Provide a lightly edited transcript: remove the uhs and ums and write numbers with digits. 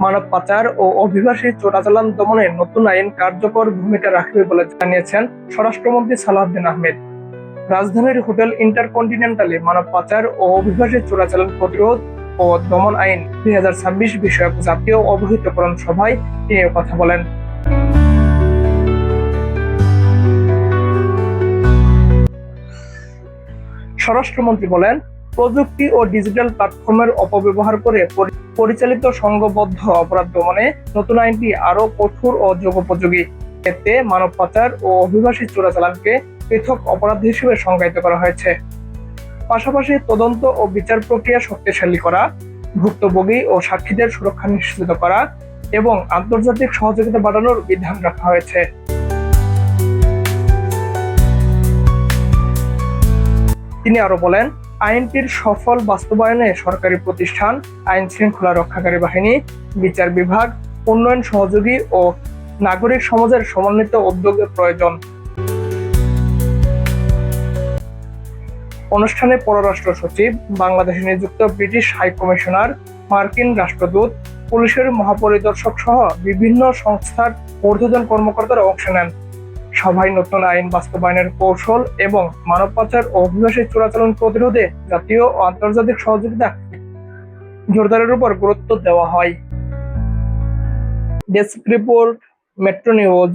মানব পাচার ও অভিবাসী চোরাচালান দমনে নতুন আইন কার্যকর ভূমিকা রাখবে বলে জানিয়েছেন স্বরাষ্ট্রমন্ত্রী সালাউদ্দিন আহমেদ। রাজধানীর হোটেল ইন্টারকন্টিনেন্টালে মানব পাচার ও অভিবাসী চোরাচালান প্রতিরোধ ও দমন আইন 2026 বিষয়ক জাতীয় অবহিতকরণ সভায় তিনি কথা বলেন। স্বরাষ্ট্রমন্ত্রী বলেন, প্রযুক্তি ও ডিজিটাল প্ল্যাটফর্মের অপব্যবহার করে পরিচালিত সংঘবদ্ধ অপরাধ দমনে নতুন আইনটি আরও কঠোর ও যুগোপযোগী। এতে মানব পাচার ও অভিবাসী চোরাচালানকে পৃথক অপরাধ হিসেবে সংজ্ঞায়িত করা হয়েছে। পাশাপাশি তদন্ত ও বিচার প্রক্রিয়া শক্তিশালী করা, ভুক্তভোগী ও সাক্ষীদের সুরক্ষা নিশ্চিত করা এবং আন্তর্জাতিক সহযোগিতা বাড়ানোর বিধান রাখা হয়েছে। তিনি আরো বলেন, আইনটির সফল বাস্তবায়নে সরকারি প্রতিষ্ঠান, আইন শৃঙ্খলা রক্ষাকারী বাহিনী, বিচার বিভাগ, উন্নয়ন সহযোগী ও নাগরিক সমাজের সমন্বিত উদ্যোগের প্রয়োজন। অনুষ্ঠানে পররাষ্ট্র সচিব, বাংলাদেশে নিযুক্ত ব্রিটিশ হাই কমিশনার, মার্কিন রাষ্ট্রদূত, পুলিশের মহাপরিদর্শক সহ বিভিন্ন সংস্থার ঊর্ধ্বতন কর্মকর্তারা অংশ নেন। সভায় নতুন আইন বাস্তবায়নের কৌশল এবং মানব পাচার ও অভিবাসী চোরাচালান প্রতিরোধে জাতীয় ও আন্তর্জাতিক সহযোগিতা জোরদারের উপর গুরুত্ব দেওয়া হয়। Desk report, metro news.